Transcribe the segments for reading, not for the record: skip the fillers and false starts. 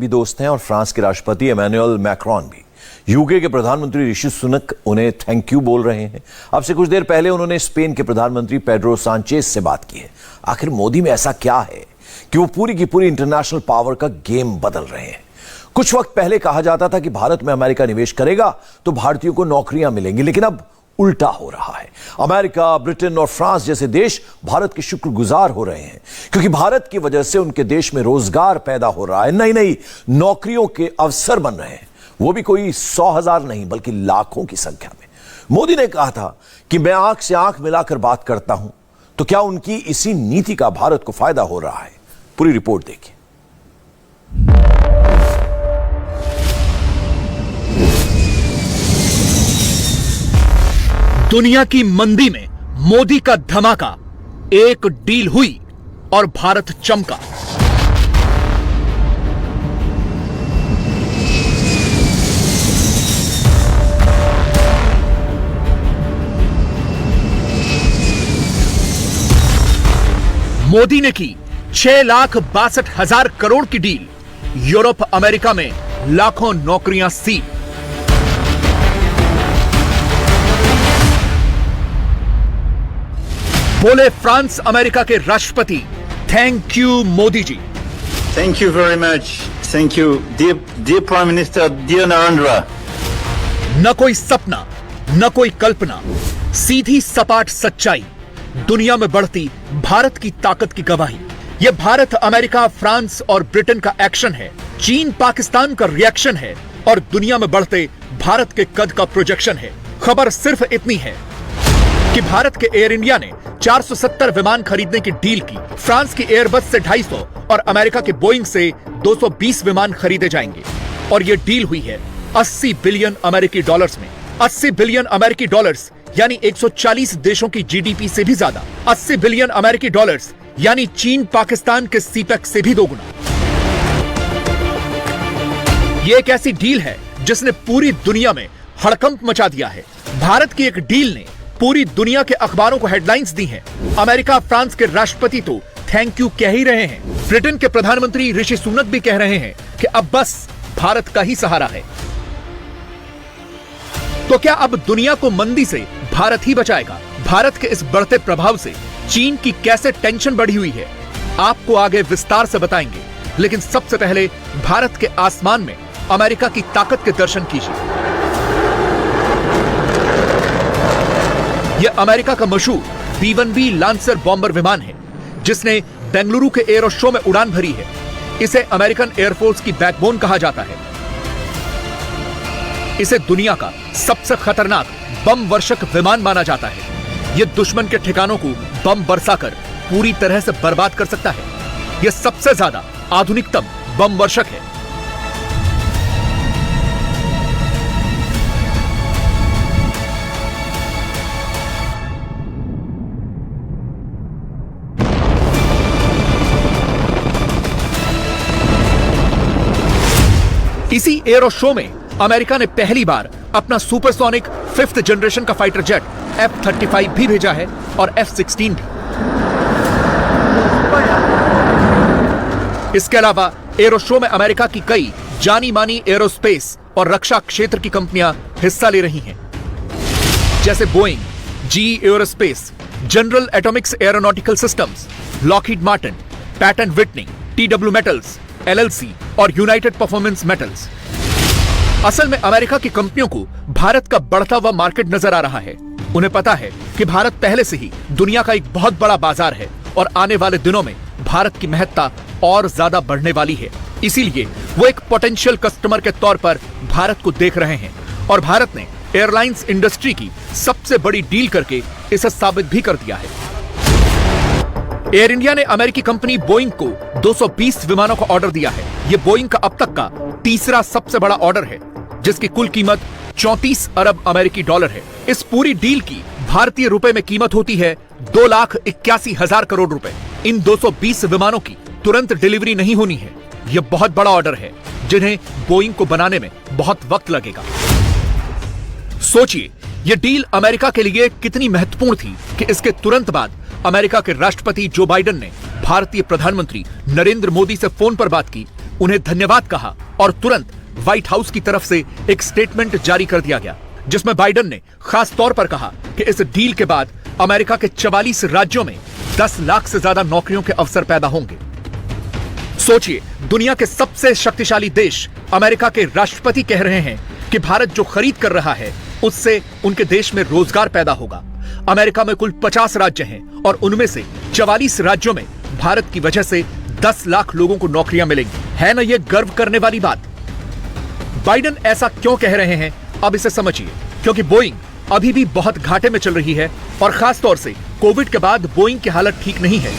भी दोस्त हैं और फ्रांस के राष्ट्रपति इमैनुअल मैक्रोन भी। यूके के प्रधानमंत्री ऋषि सुनक उन्हें थैंक यू बोल रहे हैं। अब से कुछ देर पहले उन्होंने स्पेन के प्रधानमंत्री पेड्रो सांचेज से बात की है। आखिर मोदी में ऐसा क्या है कि वो पूरी की पूरी इंटरनेशनल पावर का गेम बदल रहे हैं। कुछ वक्त पहले कहा जाता था कि भारत में अमेरिका निवेश करेगा तो भारतीयों को नौकरियां मिलेंगी, लेकिन अब उल्टा हो रहा है। अमेरिका, ब्रिटेन और फ्रांस जैसे देश भारत के शुक्रगुजार हो रहे हैं क्योंकि भारत की वजह से उनके देश में रोजगार पैदा हो रहा है, नई नई नौकरियों के अवसर बन रहे हैं, वो भी कोई 100,000 नहीं बल्कि लाखों की संख्या में। मोदी ने कहा था कि मैं आंख से आंख मिलाकर बात करता हूं, तो क्या उनकी इसी नीति का भारत को फायदा हो रहा है? पूरी रिपोर्ट देखिए। दुनिया की मंदी में मोदी का धमाका, एक डील हुई और भारत चमका। मोदी ने की 6,62,000 करोड़ की डील। यूरोप अमेरिका में लाखों नौकरियां सील। बोले फ्रांस अमेरिका के राष्ट्रपति, thank you Modi ji. Thank you very much. Thank you, dear Prime Minister, dear Narendra. न कोई सपना, न कोई कल्पना, सीधी सपाट सच्चाई। दुनिया में बढ़ती भारत की ताकत की गवाही। यह भारत, अमेरिका, फ्रांस और ब्रिटेन का एक्शन है, चीन पाकिस्तान का रिएक्शन है और दुनिया में बढ़ते भारत के कद का प्रोजेक्शन है। खबर सिर्फ इतनी है कि भारत के एयर इंडिया ने 470 विमान खरीदने की डील की। फ्रांस की एयरबस से 250 और अमेरिका के बोइंग से 220 विमान खरीदे जाएंगे और यह डील हुई है 80 बिलियन अमेरिकी डॉलर्स में। 80 बिलियन अमेरिकी डॉलर्स यानी 140 देशों की जीडीपी से भी ज्यादा। 80 बिलियन अमेरिकी डॉलर्स यानी चीन पाकिस्तान के सीपेक से भी दोगुना। यह एक ऐसी डील है जिसने पूरी दुनिया में हड़कंप मचा दिया है। भारत की एक डील ने पूरी दुनिया के अखबारों को हेडलाइंस दी हैं। अमेरिका, फ्रांस के राष्ट्रपति तो थैंक यू कह ही रहे हैं। ब्रिटेन के प्रधानमंत्री ऋषि सुनक भी कह रहे हैं कि अब बस भारत का ही सहारा है। तो क्या अब दुनिया को मंदी से भारत ही बचाएगा? भारत के इस बढ़ते प्रभाव से चीन की कैसे टेंशन बढ़ी हुई है, आपको आगे विस्तार से बताएंगे। लेकिन सबसे पहले भारत के आसमान में अमेरिका की ताकत के दर्शन कीजिए। यह अमेरिका का मशहूर B-1B लांसर बॉम्बर विमान है जिसने बेंगलुरु के एरो शो में उड़ान भरी है। इसे अमेरिकन एयरफोर्स की बैकबोन कहा जाता है। इसे दुनिया का सबसे खतरनाक बम वर्षक विमान माना जाता है। यह दुश्मन के ठिकानों को बम बरसाकर पूरी तरह से बर्बाद कर सकता है। यह सबसे ज्यादा आधुनिकतम बम वर्षक है। इसी एरो शो में अमेरिका ने पहली बार अपना सुपरसोनिक 5th जनरेशन का फाइटर जेट F-35 भी भेजा है और F-16 भी। इसके अलावा एरो शो में अमेरिका की कई जानी मानी एरोस्पेस और रक्षा क्षेत्र की कंपनियां हिस्सा ले रही हैं, जैसे Boeing, GE aerospace, general Atomics aeronautical systems, Lockheed Martin, PAT and Whitney, TW metals LLC और यूनाइटेड परफॉर्मेंस मेटल्स। असल में अमेरिका की कंपनियों को भारत का बढ़ता हुआ मार्केट नजर आ रहा है। उन्हें पता है कि भारत पहले से ही दुनिया का एक बहुत बड़ा बाजार है और आने वाले दिनों में भारत की महत्ता और ज्यादा बढ़ने वाली है। इसीलिए वो एक पोटेंशियल कस्टमर के तौर पर भारत को देख रहे हैं और भारत ने एयरलाइंस इंडस्ट्री की सबसे बड़ी डील करके इसे साबित भी कर दिया है। एयर इंडिया ने अमेरिकी कंपनी बोइंग को 220 विमानों का ऑर्डर दिया है। यह बोइंग का अब तक का तीसरा सबसे बड़ा ऑर्डर है जिसकी कुल कीमत 34 अरब अमेरिकी डॉलर है। इस पूरी डील की भारतीय रुपए में कीमत होती है 2,81,000 करोड़ रुपए। इन 220 विमानों की तुरंत डिलीवरी नहीं होनी है। यह बहुत बड़ा ऑर्डर है जिन्हें बोइंग को बनाने में बहुत वक्त लगेगा। सोचिए यह डील अमेरिका के लिए कितनी महत्वपूर्ण थी कि इसके तुरंत बाद अमेरिका के राष्ट्रपति जो बाइडेन ने भारतीय प्रधानमंत्री नरेंद्र मोदी से फोन पर बात की उन्हें धन्यवाद कहा और तुरंत व्हाइट हाउस की तरफ से एक स्टेटमेंट जारी कर दिया गया, जिसमें बाइडेन ने खास तौर पर कहा कि इस डील के बाद अमेरिका के 44 राज्यों में 10 लाख से ज्यादा नौकरियों के अवसर पैदा होंगे। सोचिए, दुनिया के सबसे शक्तिशाली देश अमेरिका के राष्ट्रपति कह रहे हैं कि भारत जो खरीद कर रहा है उससे उनके देश में रोजगार पैदा होगा। अमेरिका में कुल 50 राज्य हैं और उनमें से 44 राज्यों में भारत की वजह से 10 लाख लोगों को नौकरियां मिलेंगी। है ना यह गर्व करने वाली बात? बाइडेन ऐसा क्यों कह रहे हैं, अब इसे समझिए। क्योंकि बोइंग अभी भी बहुत घाटे में चल रही है और खास तौर से कोविड के बाद बोइंग की हालत ठीक नहीं है।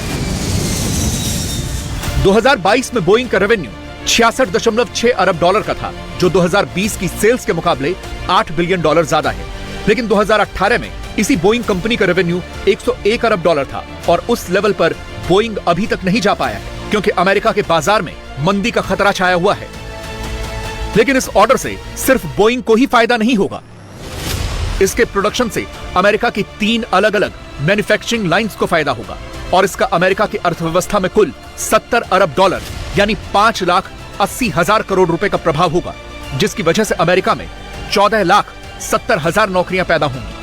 2022 में बोइंग का रेवेन्यू 66.6 अरब डॉलर का था, जो 2020 की सेल्स के मुकाबले $8 बिलियन ज्यादा है। लेकिन 2018 में इसी बोइंग कंपनी का रेवेन्यू 101 अरब डॉलर था और उस लेवल पर बोइंग अभी तक नहीं जा पाया है, क्योंकि अमेरिका के बाजार में मंदी का खतरा छाया हुआ है। लेकिन इस ऑर्डर से सिर्फ बोइंग को ही फायदा नहीं होगा। इसके प्रोडक्शन से अमेरिका की 3 अलग अलग मैन्युफैक्चरिंग लाइंस को फायदा होगा और इसका अमेरिका की अर्थव्यवस्था में कुल 70 अरब डॉलर यानी 5,80,000 करोड़ रुपए का प्रभाव होगा, जिसकी वजह से अमेरिका में 14,70,000 नौकरियां पैदा होंगी।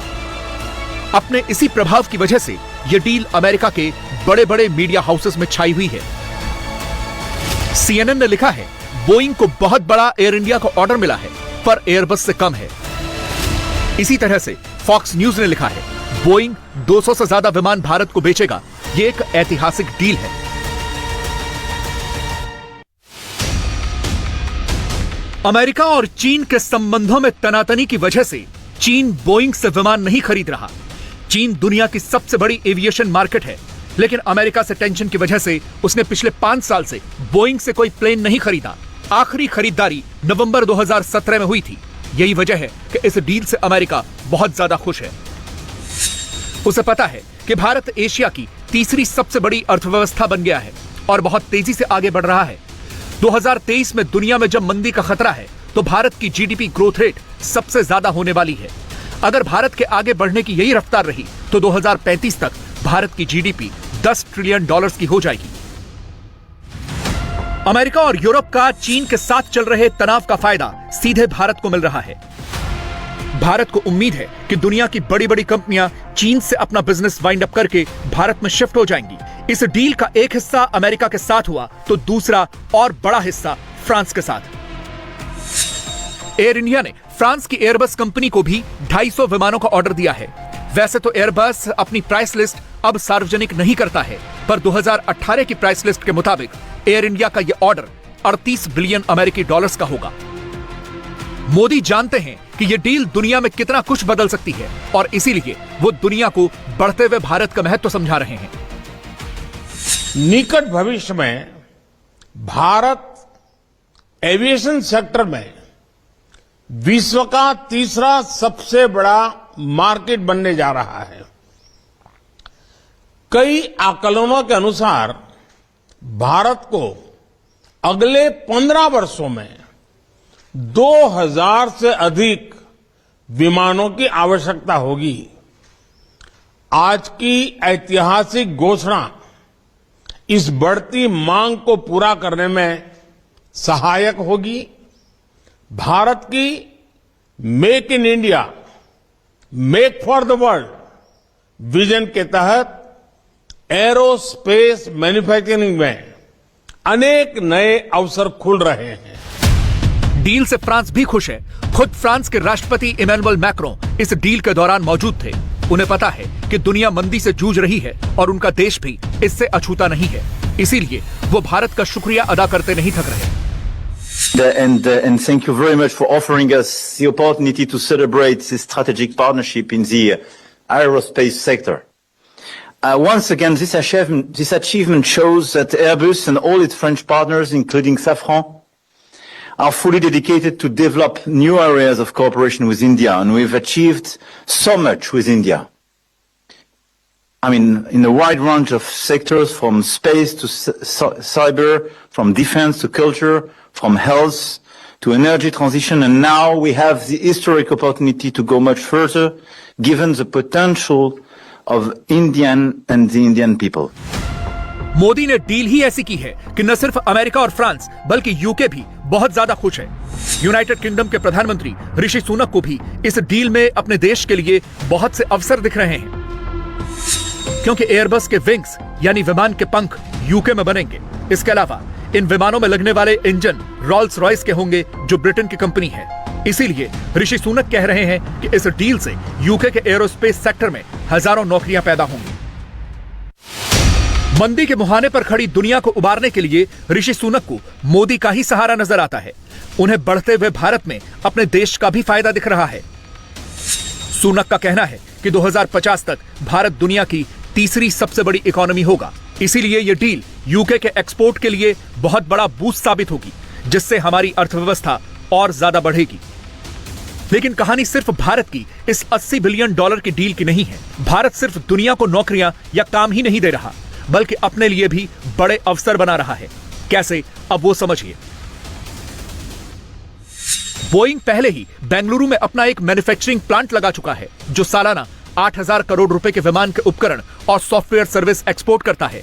अपने इसी प्रभाव की वजह से यह डील अमेरिका के बड़े बड़े मीडिया हाउसेस में छाई हुई है। CNN ने लिखा है, बोइंग को बहुत बड़ा एयर इंडिया का ऑर्डर मिला है, पर एयरबस से कम है। इसी तरह से फॉक्स न्यूज ने लिखा है, बोइंग 200 से ज्यादा विमान भारत को बेचेगा। यह एक ऐतिहासिक डील है। अमेरिका और चीन के संबंधों में तनातनी की वजह से चीन बोइंग से विमान नहीं खरीद रहा। चीन दुनिया की सबसे बड़ी एविएशन मार्केट है, लेकिन अमेरिका से टेंशन की वजह से उसने पिछले 5 साल से बोइंग से कोई प्लेन नहीं खरीदा। आखिरी खरीदारी नवंबर 2017 में हुई थी। यही वजह है कि इस डील से अमेरिका बहुत ज्यादा खुश है। उसे पता है कि भारत एशिया की तीसरी सबसे बड़ी अर्थव्यवस्था बन गया है और बहुत तेजी से आगे बढ़ रहा है। 2023 में दुनिया में जब मंदी का खतरा है तो भारत की जीडीपी ग्रोथ रेट सबसे ज्यादा होने वाली है। अगर भारत के आगे बढ़ने की यही रफ्तार रही तो 2035 तक भारत की जीडीपी $10 ट्रिलियन की हो जाएगी। अमेरिका और यूरोप का चीन के साथ चल रहे तनाव का फायदा सीधे भारत को मिल रहा है। भारत को उम्मीद है कि दुनिया की बड़ी बड़ी कंपनियां चीन से अपना बिजनेस वाइंड अप करके भारत में शिफ्ट हो जाएंगी। इस डील का एक हिस्सा अमेरिका के साथ हुआ तो दूसरा और बड़ा हिस्सा फ्रांस के साथ। एयर इंडिया ने फ्रांस की एयरबस कंपनी को भी 250 विमानों का ऑर्डर दिया है। वैसे तो एयरबस अपनी प्राइस लिस्ट अब सार्वजनिक नहीं करता है, पर 2018 की प्राइस लिस्ट के मुताबिक एयर इंडिया का यह ऑर्डर 38 बिलियन अमेरिकी डॉलर्स का होगा। मोदी जानते हैं कि यह डील दुनिया में कितना कुछ बदल सकती है और इसीलिए वो दुनिया को बढ़ते हुए भारत का महत्व समझा रहे हैं। निकट भविष्य में भारत एविएशन सेक्टर में विश्व का तीसरा सबसे बड़ा मार्केट बनने जा रहा है। कई आकलनों के अनुसार भारत को अगले 15 वर्षों में 2000 से अधिक विमानों की आवश्यकता होगी। आज की ऐतिहासिक घोषणा इस बढ़ती मांग को पूरा करने में सहायक होगी। भारत की make in India, make for the world vision के तहत एरोस्पेस मैन्युफैक्चरिंग में अनेक नए अवसर खुल रहे हैं। डील से फ्रांस भी खुश है। खुद फ्रांस के राष्ट्रपति इमैनुअल मैक्रों इस डील के दौरान मौजूद थे। उन्हें पता है कि दुनिया मंदी से जूझ रही है और उनका देश भी इससे अछूता नहीं है, इसीलिए वो भारत का शुक्रिया अदा करते नहीं थक रहे। And thank you very much for offering us the opportunity to celebrate this strategic partnership in the aerospace sector. Once again, this achievement shows that Airbus and all its French partners, including Safran, are fully dedicated to develop new areas of cooperation with India, and we've achieved so much with India. I mean, in a wide range of sectors, from space to cyber, from defense to culture, from health to energy transition, and now we have the historic opportunity to go much further, given the potential of Indian and the Indian people. Modi ने deal ही ऐसी की है कि न सिर्फ America और France बल्कि UK भी बहुत ज्यादा खुश है। यूनाइटेड किंगडम के प्रधानमंत्री ऋषि सुनक को भी इस डील में अपने देश के लिए बहुत से अवसर दिख रहे हैं, क्योंकि एयरबस के विंग्स यानी विमान के पंख यूके में बनेंगे। इसके अलावा इन विमानों में लगने वाले इंजन रॉल्स रॉयस के होंगे, जो ब्रिटेन की कंपनी है। इसीलिए ऋषि सुनक कह रहे हैं कि इस डील से यूके के एरोस्पेस सेक्टर में हजारों नौकरियां पैदा होंगी। मंदी के मुहाने पर खड़ी दुनिया को उबारने के लिए ऋषि सुनक को मोदी का ही सहारा नजर आता है। उन्हें बढ़ते हुए भारत में अपने देश का भी फायदा दिख रहा है। सुनक का कहना है कि 2050 तक भारत दुनिया की तीसरी सबसे बड़ी इकोनॉमी होगा। इसीलिए यह डील यूके के एक्सपोर्ट के लिए बहुत बड़ा बूस्ट साबित होगी, जिससे हमारी अर्थव्यवस्था और ज्यादा बढ़ेगी। लेकिन कहानी सिर्फ भारत की इस $80 बिलियन की डील की नहीं है। भारत सिर्फ दुनिया को नौकरियां या काम ही नहीं दे रहा, बल्कि अपने लिए भी बड़े अवसर बना रहा है। कैसे, अब वो समझिए। बोइंग पहले ही बेंगलुरु में अपना एक मैन्युफैक्चरिंग प्लांट लगा चुका है, जो सालाना 8,000 करोड़ रुपए के विमान के उपकरण और सॉफ्टवेयर सर्विस एक्सपोर्ट करता है।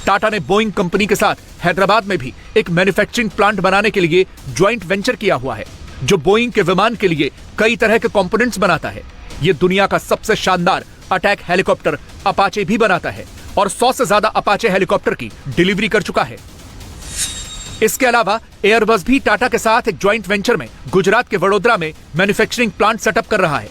टाटा ने बोइंग कंपनी के साथ हैदराबाद में भी एक मैन्युफैक्चरिंग प्लांट बनाने के लिए ज्वाइंट वेंचर किया हुआ है, जो बोइंग के विमान के लिए कई तरह के कंपोनेंट्स बनाता है। यह दुनिया का सबसे शानदार अटैक हेलीकॉप्टर अपाचे भी बनाता है और 100 से ज्यादा अपाचे हेलीकॉप्टर की डिलीवरी कर चुका है। इसके अलावा एयरबस भी टाटा के साथ एक ज्वाइंट वेंचर में गुजरात के वडोदरा में मैन्युफैक्चरिंग प्लांट सेटअप कर रहा है।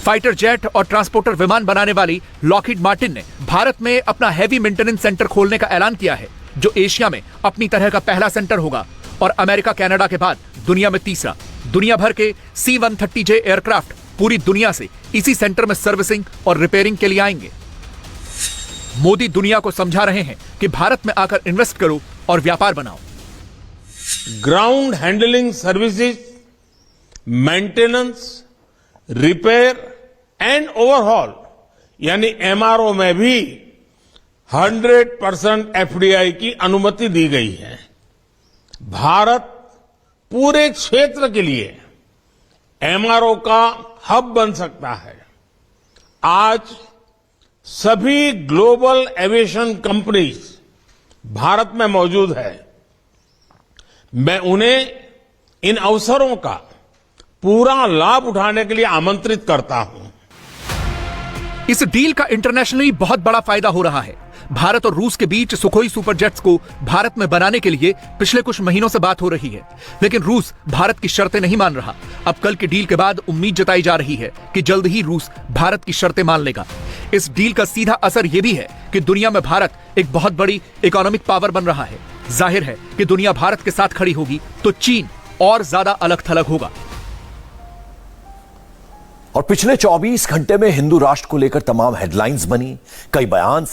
फाइटर जेट और ट्रांसपोर्टर विमान बनाने वाली लॉकहीड मार्टिन ने भारत में अपना हैवी मेंटेनेंस सेंटर खोलने का ऐलान किया है, जो एशिया में अपनी तरह का पहला सेंटर होगा और अमेरिका कनाडा के बाद दुनिया में तीसरा। दुनिया भर के C-130J एयरक्राफ्ट पूरी दुनिया से इसी सेंटर में सर्विसिंग और रिपेयरिंग के लिए आएंगे। मोदी दुनिया को समझा रहे हैं कि भारत में आकर इन्वेस्ट करो और व्यापार बनाओ। Ground handling services, maintenance, repair and overhaul यानी MRO में भी 100% FDI की अनुमति दी गई है। भारत पूरे क्षेत्र के लिए MRO का हब बन सकता है। आज सभी ग्लोबल एविएशन कंपनीज भारत में मौजूद है। मैं उन्हें इन अवसरों का पूरा लाभ उठाने के लिए आमंत्रित करता हूं। इस डील का इंटरनेशनली बहुत बड़ा फायदा हो रहा है। भारत और रूस के बीच सुखोई सुपर जेट्स को भारत में बनाने के लिए पिछले कुछ महीनों से बात हो रही है, लेकिन रूस भारत की शर्तें नहीं मान रहा। अब कल की डील के बाद उम्मीद जताई जा रही है कि जल्द ही रूस भारत की शर्तें मान लेगा। इस डील का सीधा असर यह भी है कि दुनिया में भारत एक बहुत बड़ी इकोनॉमिक पावर बन रहा है। जाहिर है कि दुनिया भारत के साथ खड़ी होगी तो चीन और ज्यादा अलग थलग होगा। और पिछले 24 घंटे में हिंदू राष्ट्र को लेकर तमाम हेडलाइंस बनी, कई बयान